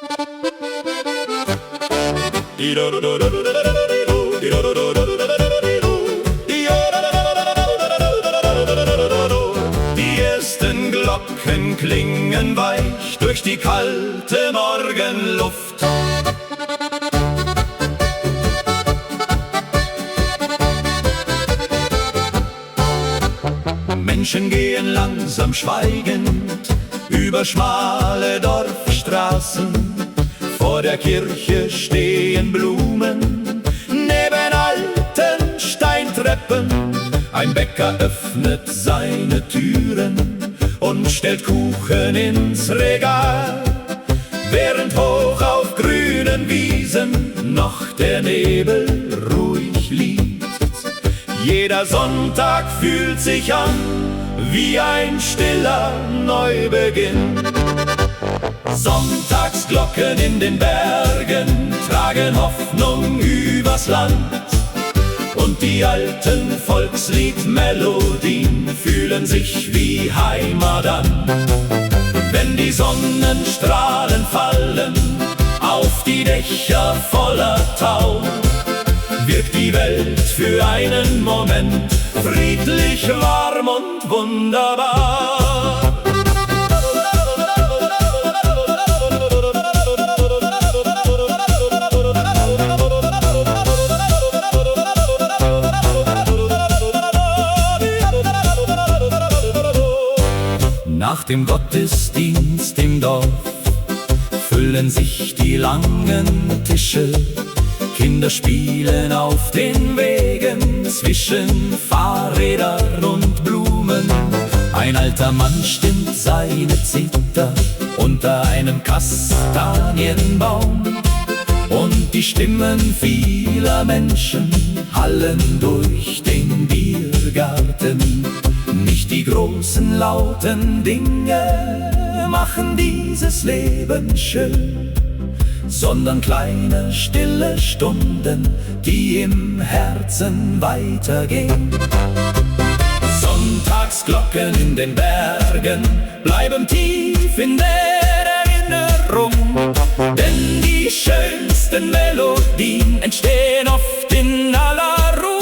Die ersten Glocken klingen weich durch die kalte Morgenluft. Menschen gehen langsam schweigend über schmale Dorfstraßen. Vor der Kirche stehen Blumen, neben alten Steintreppen. Ein Bäcker öffnet seine Türen und stellt Kuchen ins Regal, während hoch auf grünen Wiesen noch der Nebel ruhig liegt. Jeder Sonntag fühlt sich an wie ein stiller Neubeginn. Sonntagsglocken in den Bergen tragen Hoffnung übers Land. Und die alten Volksliedmelodien fühlen sich wie Heimat an. Wenn die Sonnenstrahlen fallen auf die Dächer voller Tau, wirkt die Welt für einen Moment friedlich, warm und wunderbar. Nach dem Gottesdienst im Dorf füllen sich die langen Tische. Kinder spielen auf den Wegen zwischen Fahrrädern und Blumen. Ein alter Mann stimmt seine Zither unter einem Kastanienbaum. Und die Stimmen vieler Menschen hallen durch den Biergarten. Nicht die großen, lauten Dinge machen dieses Leben schön, sondern kleine, stille Stunden, die im Herzen weitergehen. Sonntagsglocken in den Bergen bleiben tief in der Erinnerung, denn die schönsten Melodien entstehen oft in aller Ruhe.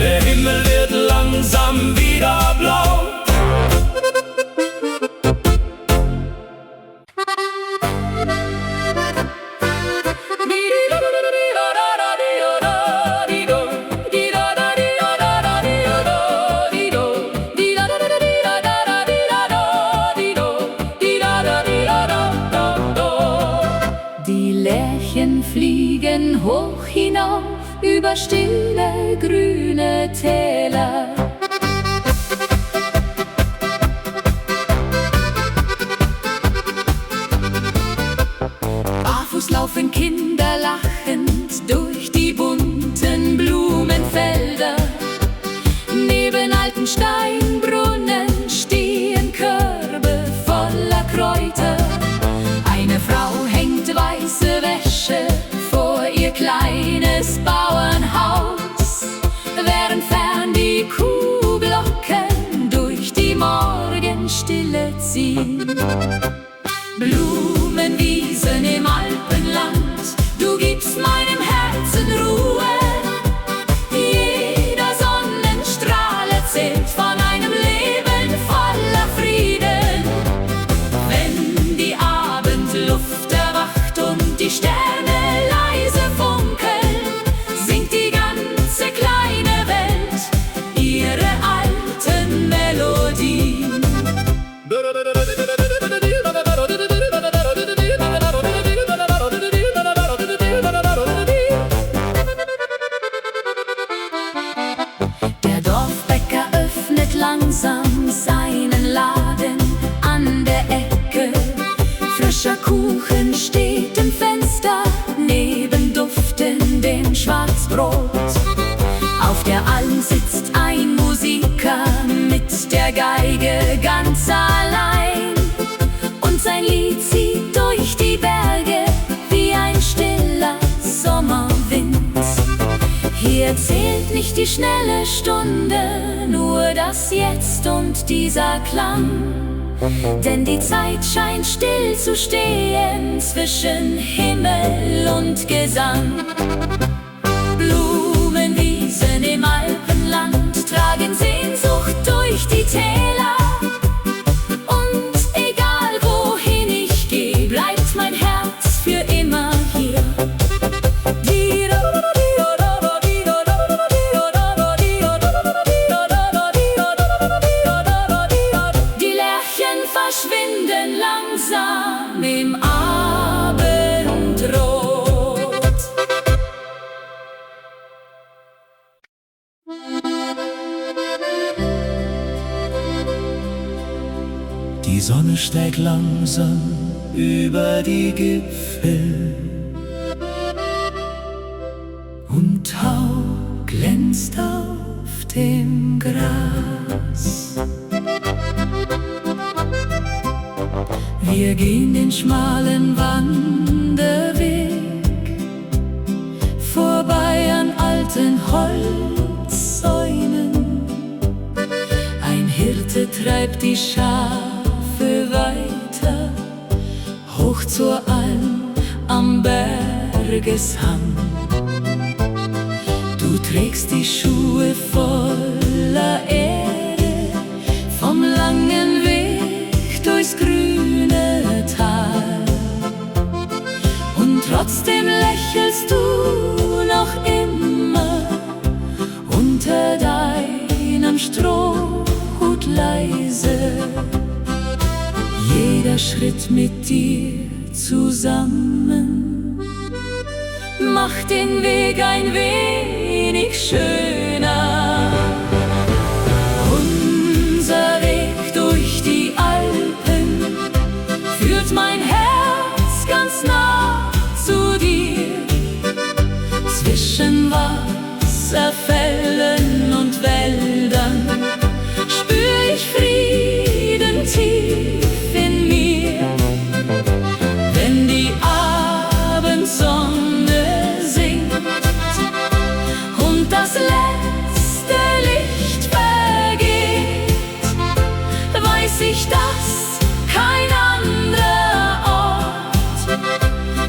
Der Himmel wird langsam wieder blau. Die Lerchen fliegen hoch hinauf über stille grüne Täler. Barfuß laufen Kinder lachend durch die bunten Blumenfelder. Neben alten Steinbrunnen stehen Körbe voller Kräuter. Eine Frau hängt weiße Wäsche vor ihr kleines Bauernhaus, während fern die Kuhglocken durch die Morgenstille ziehen. Blumenwiesen im Alpenland, du gibst meinem Herzen Ruhe. Jeder Sonnenstrahl erzählt von einem Leben voller Frieden. Wenn die Abendluft erwacht und die Sterne leise funkeln, singt die ganze kleine Welt ihre alten Melodien. Der Dorfbäcker öffnet langsam seinen Laden an der Ecke. Frischer Kuchen steht im Fenster, neben duftendem Schwarzbrot. Auf der Alm sitzt ein Musiker mit der Geige ganz allein. Und sein Lied zieht durch die Berge wie ein stiller Sommerwind. Hier zählt nicht die schnelle Stunde, nur das Jetzt und dieser Klang. Denn die Zeit scheint still zu stehen zwischen Himmel und Gesang. Blumenwiesen im Alpenland tragen Sehnsucht durch die Täler. Und egal wohin ich gehe, bleibt mein Herz für immer hier. Die Lerchen verschwinden langsam im Abendrot. Die Sonne steigt langsam über die Gipfel und Tau glänzt auf dem Gras. Wir gehen den schmalen Wanderweg vorbei an alten Holzzäunen. Ein Hirte treibt die Schafe weiter hoch zur Alm am Bergeshang. Du trägst die Schuhe voller Erde vom langen Weg durchs grüne Tal. Und trotzdem lächelst du noch immer unter deinem Strohhut leise. Jeder Schritt mit dir zusammen macht den Weg ein wenig schöner. Unser Weg durch die Alpen führt mein Herz ganz nah zu dir. Zwischen Wasserfällen und Wäldern spür ich Frieden tief in mir. Wenn die Abendsonne singt und das letzte Licht vergeht, weiß ich, dass kein anderer Ort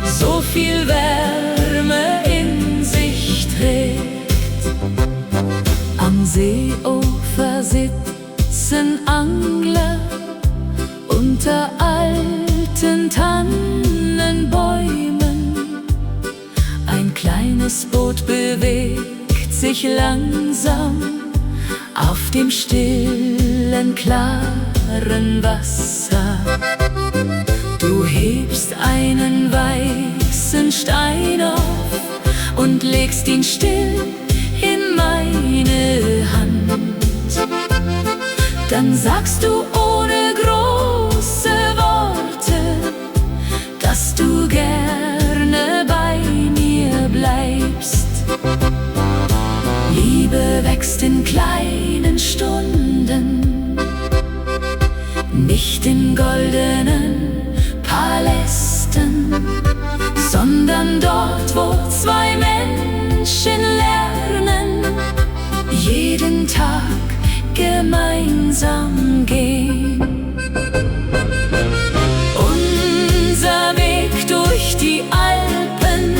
so viel Wärme in sich trägt. Am Seeufer sitzen Angler unter alten Tannenbäumen. Ein kleines Boot bewegt sich langsam auf dem stillen, klaren Wasser. Du hebst einen weißen Stein auf und legst ihn still in meine Hand. Dann sagst du ohne große Worte, dass du gerne bei mir bleibst. Liebe wächst in kleinen Stunden, nicht in goldenen Palästen, sondern dort, wo zwei Menschen lernen, jeden Tag gemeinsam gehen. Unser Weg durch die Alpen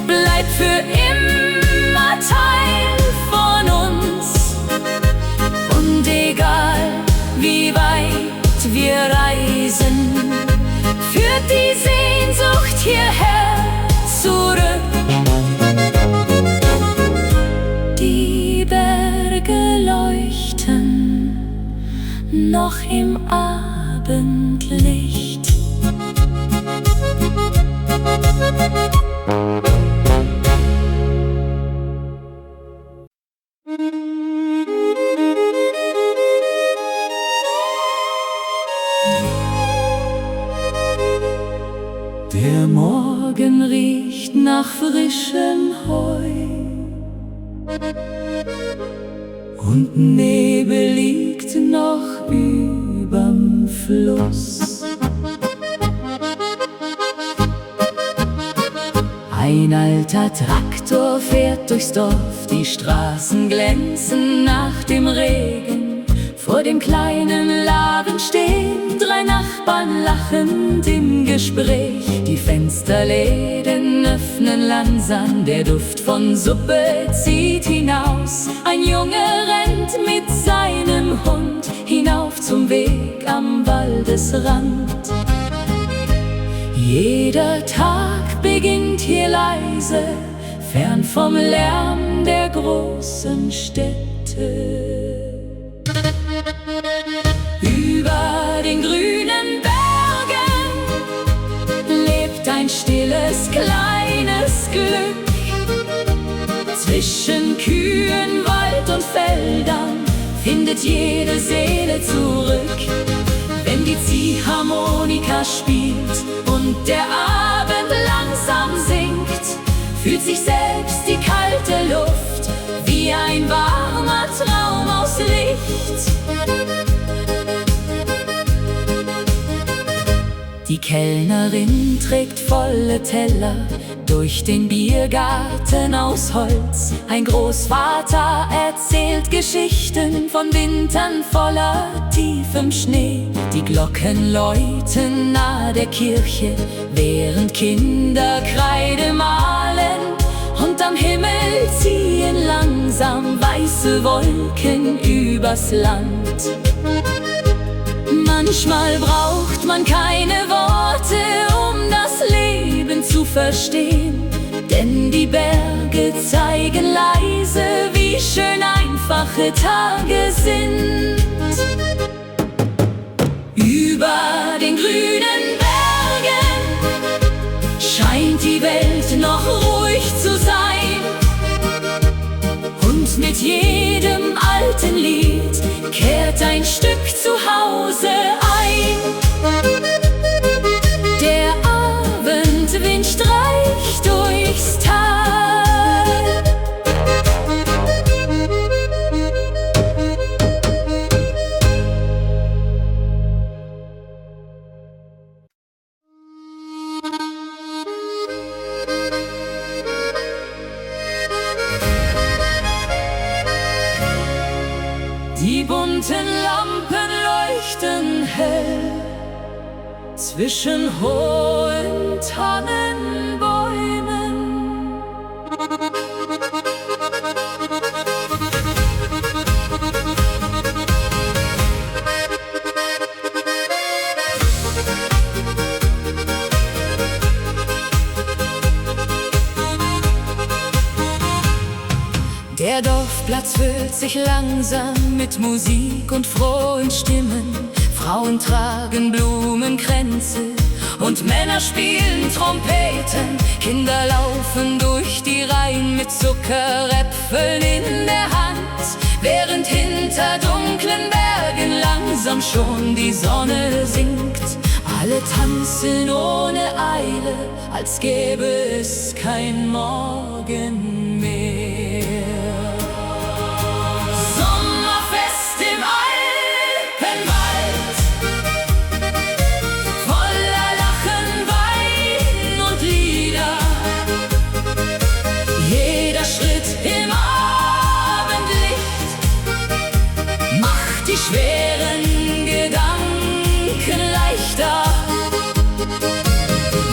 bleibt für immer Teil von uns. Und egal wie weit wir reisen, führt die Sehnsucht hierher zurück. Die Berge leuchten noch im Abendlicht. Der Morgen riecht nach frischem Heu und Nebel liegt noch überm Fluss. Ein alter Traktor fährt durchs Dorf, die Straßen glänzen nach dem Regen. Vor dem kleinen Laden stehen 3 Nachbarn lachend im Gespräch. Die Fensterläden öffnen langsam, der Duft von Suppe zieht hinaus. Ein Junge rennt mit seinem Hund hinauf zum Weg am Waldesrand. Jeder Tag beginnt hier leise, fern vom Lärm der großen Städte. Über den grünen Bergen lebt ein stilles, kleines Glück. Zwischen Kühen, Wald und Feldern findet jede Seele zurück. Wenn die Ziehharmonika spielt und der Abend langsam sinkt, fühlt sich selbst die kalte Luft wie ein warmer Traum aus Licht. Die Kellnerin trägt volle Teller durch den Biergarten aus Holz. Ein Großvater erzählt Geschichten von Wintern voller tiefem Schnee. Die Glocken läuten nahe der Kirche, während Kinder Kreide malen. Und am Himmel ziehen langsam weiße Wolken übers Land. Manchmal braucht man keine Worte, um das Leben zu verstehen. Denn die Berge zeigen leise, wie schön einfache Tage sind. Über den grünen Bergen scheint die Welt noch ruhig zu sein. Und mit jedem alten Lied kehrt ein Stück Zuhause ein. Der Abendwind streicht durchs Tal. Die bunten Lampen leuchten hell zwischen hohen Tannenbäumen. Der Dorfplatz füllt sich langsam mit Musik und frohen Stimmen. Frauen tragen Blumenkränze und Männer spielen Trompeten. Kinder laufen durch die Reihen mit Zuckeräpfeln in der Hand, während hinter dunklen Bergen langsam schon die Sonne sinkt. Alle tanzen ohne Eile, als gäbe es kein Morgen mehr. Sommerfest im Alpenwald, voller Lachen, Wein und Lieder. Jeder Schritt im Abendlicht macht die schweren Gedanken leichter.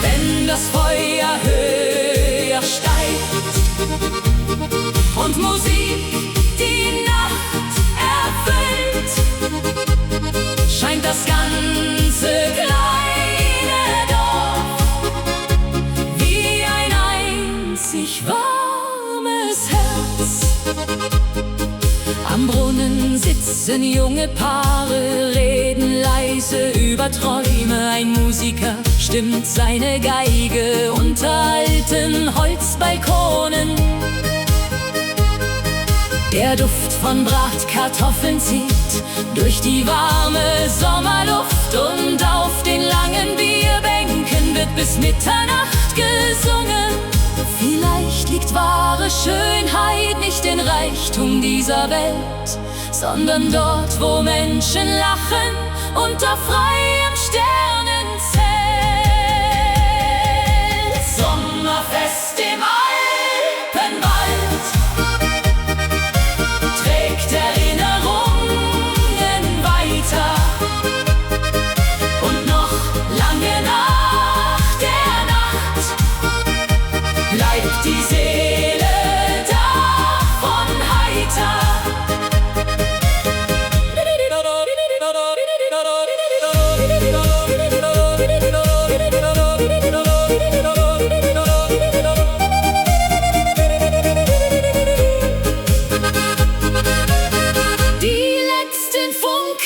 Wenn das Feuer höher steigt und Musik die Nacht erfüllt, scheint das ganze kleine Dorf wie ein einzig warmes Herz. Am Brunnen sitzen junge Paare, reden leise über Träume. Ein Musiker stimmt seine Geige unter alten Holzbalkonen. Der Duft von Bratkartoffeln zieht durch die warme Sommerluft, und auf den langen Bierbänken wird bis Mitternacht gesungen. Vielleicht liegt wahre Schönheit nicht in Reichtum dieser Welt, sondern dort, wo Menschen lachen unter freiem Sternenzelt. Sommerfest im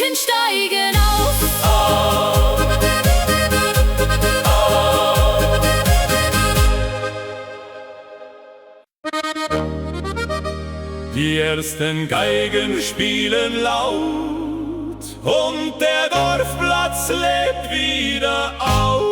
Wolken steigen auf. Die ersten Geigen spielen laut und der Dorfplatz lebt wieder auf.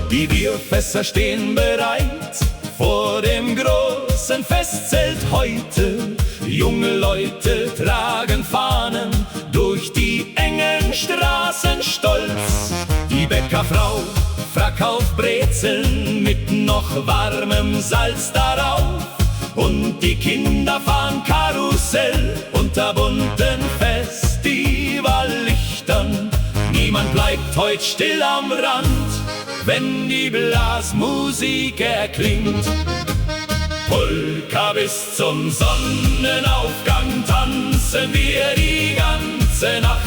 Die Bierfässer stehen bereit vor dem großen Festzelt heute. Junge Leute tragen Fahnen durch die engen Straßen stolz. Die Bäckerfrau verkauft Brezeln mit noch warmem Salz darauf. Und die Kinder fahren Karussell unter bunten Festivallichtern. Niemand bleibt heut still am Rand, wenn die Blasmusik erklingt. Polka bis zum Sonnenaufgang tanzen wir die ganze Nacht.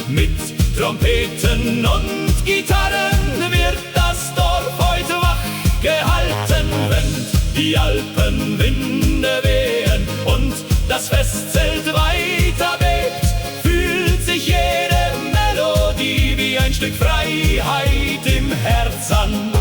Mit Trompeten und Gitarren wird das Dorf heute wach gehalten. Wenn die Alpenwinde wehen und das Festzelt weiter bebt, fühlt sich jede Melodie wie ein Stück Freiheit im Herz an.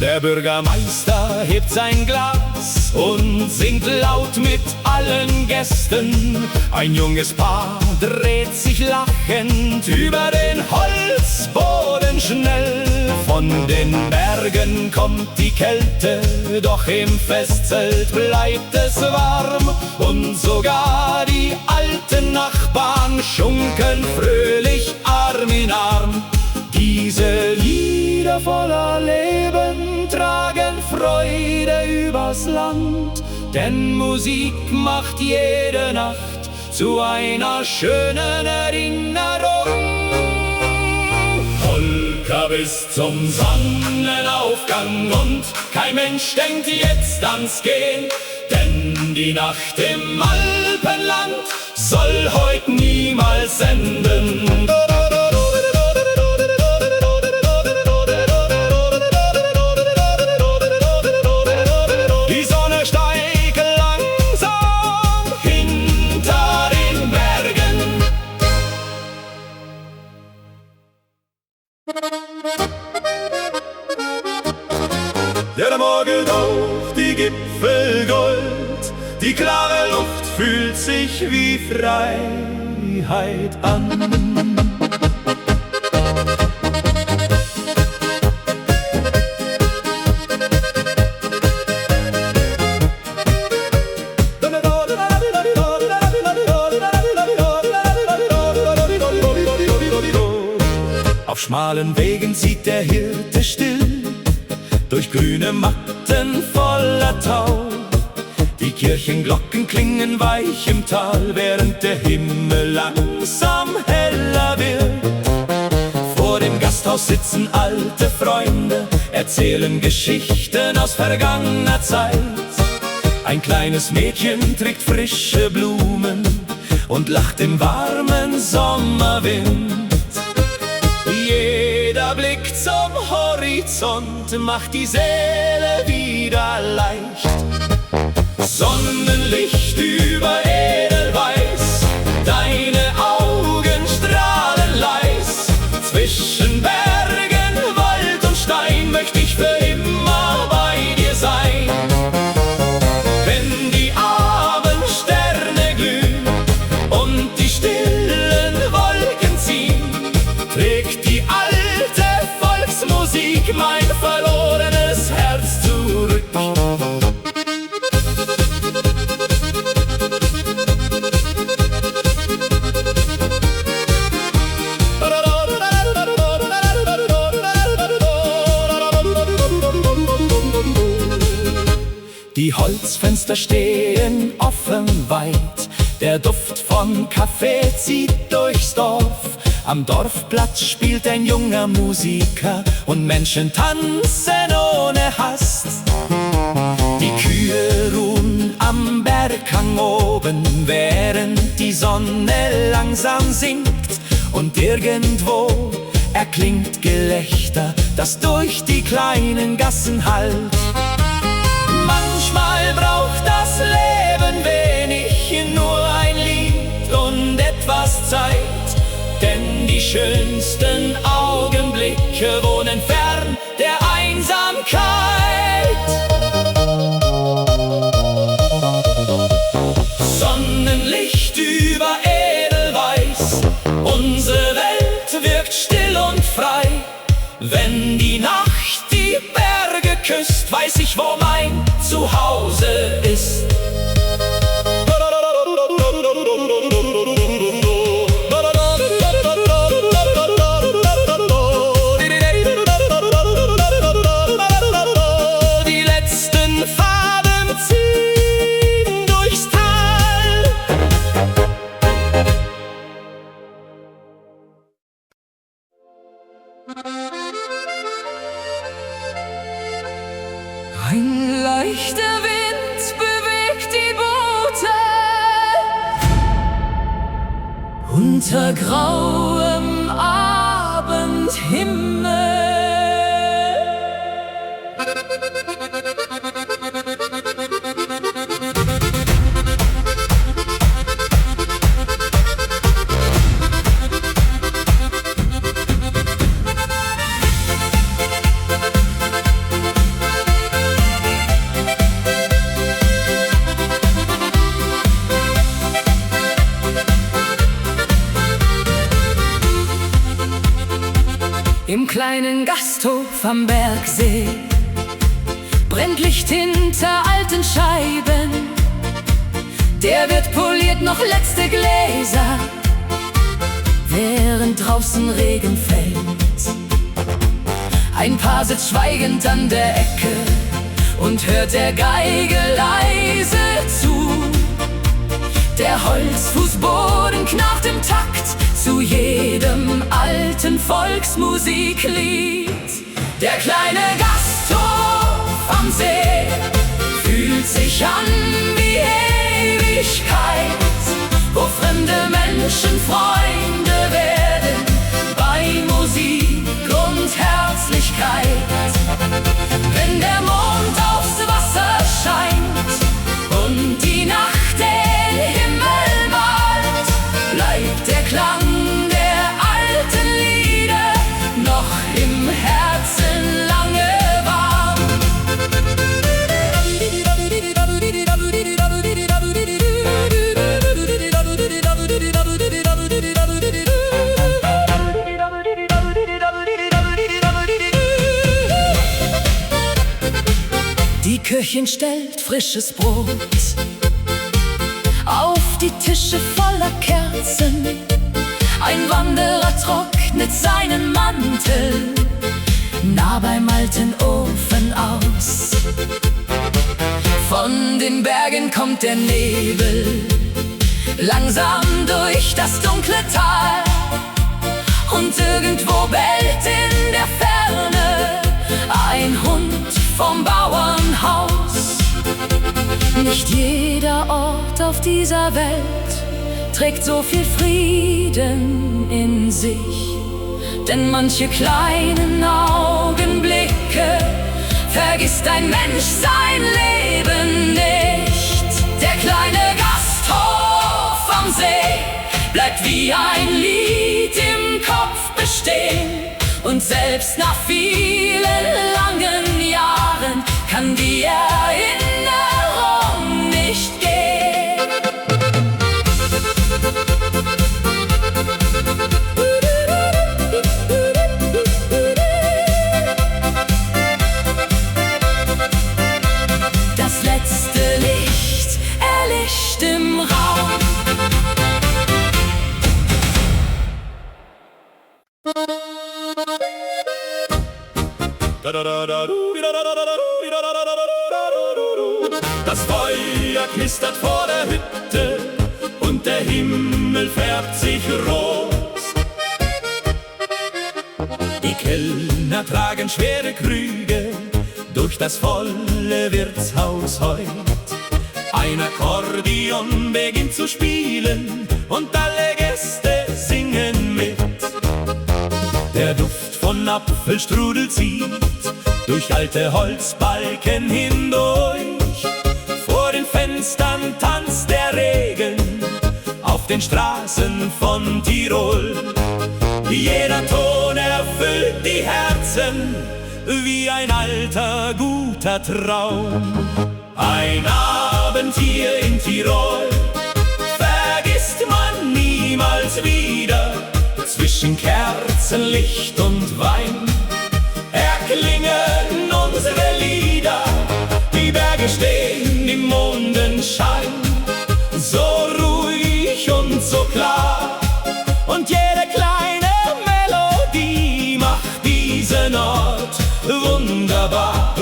Der Bürgermeister hebt sein Glas und singt laut mit allen Gästen. Ein junges Paar dreht sich lachend über den Holzboden schnell. Von den Bergen kommt die Kälte, doch im Festzelt bleibt es warm. Und sogar die alten Nachbarn schunkeln fröhlich Arm in Arm. Diese Lieder voller Leben tragen Freude übers Land, denn Musik macht jede Nacht zu einer schönen Erinnerung. Polka bis zum Sonnenaufgang und kein Mensch denkt jetzt ans Gehen, denn die Nacht im Alpenland soll heut niemals enden. Der Morgen auf die Gipfel Gold, die klare Luft fühlt sich wie Freiheit an. Auf schmalen Wegen zieht der Hirte still durch grüne Matten voller Tau. Die Kirchenglocken klingen weich im Tal, während der Himmel langsam heller wird. Vor dem Gasthaus sitzen alte Freunde, erzählen Geschichten aus vergangener Zeit. Ein kleines Mädchen trägt frische Blumen und lacht im warmen Sommerwind. Jeder Blick zum Horizont macht die Seele wieder leicht. Sonnenlicht über Edelweiß, deine Augen strahlen leis. Zwischen Bergen, Wald und Stein möchte ich für immer bei dir sein. Wenn die Abendsterne glühen und die stillen Wolken ziehen, trägt die alte Volksmusik mein verlorenes Herz zurück. Die Holzfenster stehen offen weit, der Duft von Kaffee zieht durchs Dorf. Am Dorfplatz spielt ein junger Musiker und Menschen tanzen ohne Hast. Die Kühe ruhen am Berghang oben, während die Sonne langsam sinkt. Und irgendwo erklingt Gelächter, das durch die kleinen Gassen hallt. Manchmal braucht das Leben wenig, nur ein Lied und etwas Zeit. Denn die schönsten Augenblicke wohnen fern der Einsamkeit. Sonnenlicht über Edelweiß, unsere Welt wirkt still und frei. Wenn die Nacht die Berge küsst, weiß ich, wo mein Zuhause ist. Die letzten Faden ziehen durchs Tal. Ein leichter Wind bewegt die Boote unter grauem Abendhimmel. Im kleinen Gasthof am Bergsee brennt Licht hinter alten Scheiben. Der Wirt poliert noch letzte Gläser, während draußen Regen fällt. Ein Paar sitzt schweigend an der Ecke und hört der Geige leise zu. Der Holzfußboden knarrt im Takt zu jedem alten Volksmusiklied. Der kleine Gasthof am See fühlt sich an wie Ewigkeit, wo fremde Menschen Freunde werden bei Musik und Herzlichkeit. Wenn der Mond aufs Wasser scheint und die Nacht den Himmel malt, bleibt der Klang der alten Lieder noch im Herzen lange warm. Die Köchin stellt frisches Brot auf die Tische voller Kerzen. Ein Wanderer trocknet seinen Mantel nah beim alten Ofen aus. Von den Bergen kommt der Nebel langsam durch das dunkle Tal. Und irgendwo bellt in der Ferne ein Hund vom Bauernhaus. Nicht jeder Ort auf dieser Welt trägt so viel Frieden in sich, denn manche kleinen Augenblicke vergisst ein Mensch sein Leben nicht. Der kleine Gasthof am See bleibt wie ein Lied im Kopf bestehen. Und selbst nach vielen langen Jahren kann die Erinnerung nicht gehen. Das letzte Licht erlischt im Raum. Das Feuer knistert vor der Hütte und der Himmel färbt sich rot. Die Kellner tragen schwere Krüge, durch das volle Wirtshaus heut. Ein Akkordeon beginnt zu spielen und alle Gäste singen mit. Der Duft von Apfelstrudel zieht durch alte Holzbalken hindurch. Vor den Fenstern tanzt der Regen auf den Straßen von Tirol. Jeder Ton erfüllt die Herzen wie ein alter, guter Traum. Ein Abend hier in Tirol vergisst man niemals wieder. Zwischen Kerzenlicht und Wein erklingen unsere Lieder. Die Berge stehen im Mondenschein, so ruhig und so klar. Und jede kleine Melodie macht diesen Ort wunderbar.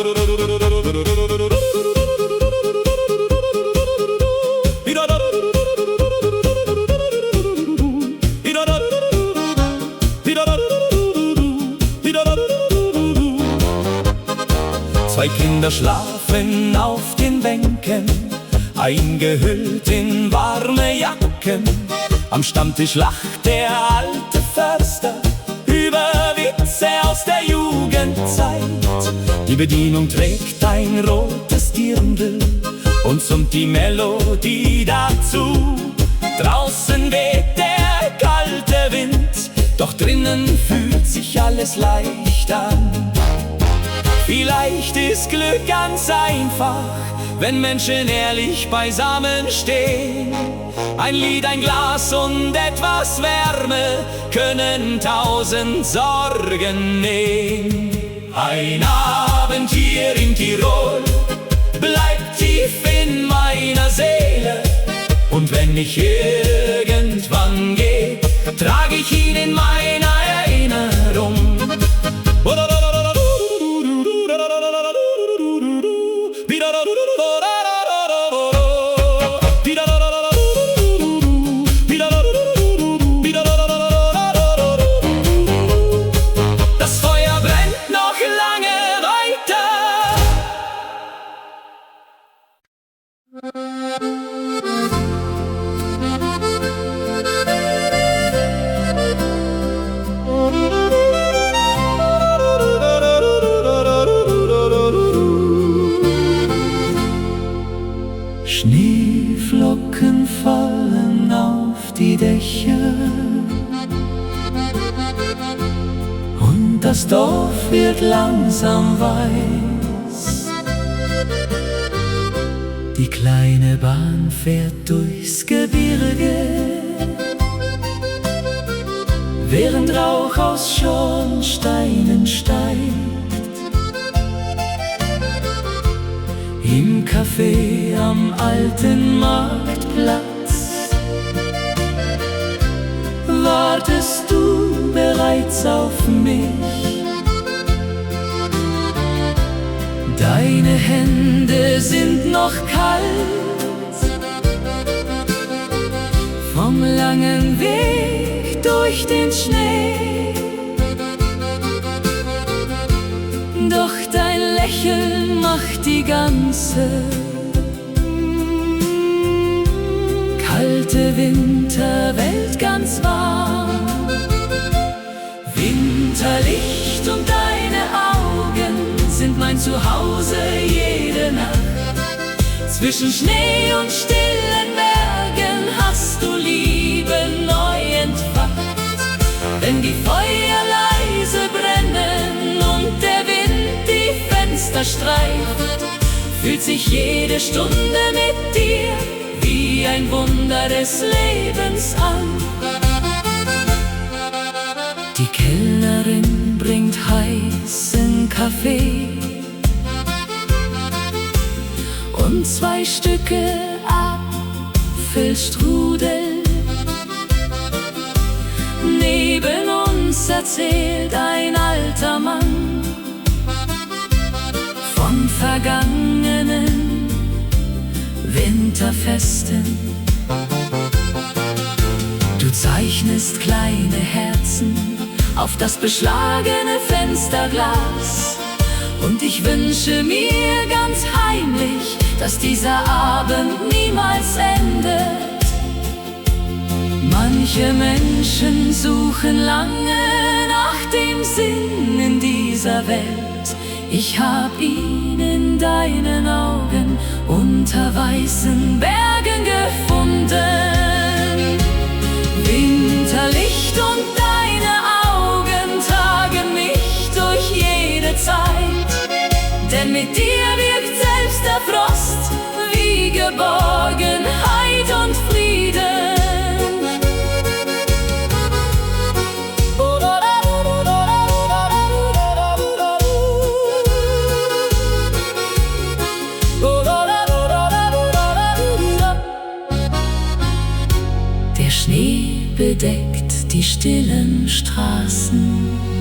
Zwei Kinder schlafen auf den Bänken, eingehüllt in warme Jacken. Am Stammtisch lacht der alte Förster über Witze aus der Jugendzeit. Die Bedienung trägt ein rotes Dirndl und summt die Melodie dazu. Draußen weht der kalte Wind, doch drinnen fühlt sich alles leicht an. Vielleicht ist Glück ganz einfach, wenn Menschen ehrlich beisammen stehen. Ein Lied, ein Glas und etwas Wärme können 1000 Sorgen nehmen. Ein Abend hier in Tirol bleibt tief in meiner Seele. Und wenn ich irgendwann gehe, trage ich ihn in meiner Erinnerung. Das Feuer brennt noch lange weiter. Schneeflocken fallen auf die Dächer und das Dorf wird langsam weiß. Die kleine Bahn fährt durchs Gebirge, während Rauch aus Schornsteinen steigt. Im Café am alten Marktplatz wartest du bereits auf mich. Deine Hände sind noch kalt vom langen Weg durch den Schnee. Doch dein Lächeln macht die ganze kalte Winterwelt ganz warm. Winterlicht und deine Augen sind mein Zuhause jede Nacht. Zwischen Schnee und stillen Bergen hast du Liebe neu entfacht. Wenn die Feuer leise brennen und der Wind die Fenster streift, fühlt sich jede Stunde mit dir wie ein Wunder des Lebens an. Die Kellnerin bringt heißen Kaffee und 2 Stücke Apfelstrudel. Neben uns erzählt ein alter Mann von vergangenen Winterfesten. Du zeichnest kleine Herzen auf das beschlagene Fensterglas Und ich wünsche mir ganz heimlich, dass dieser Abend niemals endet. Manche Menschen suchen lange nach dem Sinn in dieser Welt. Ich hab ihn in deinen Augen unter weißen Bergen gefunden. Winterlicht und deine Augen tragen mich durch jede Zeit. Denn mit dir wirkt selbst der Frost wie Geborgenheit und Frieden. Der Schnee bedeckt die stillen Straßen.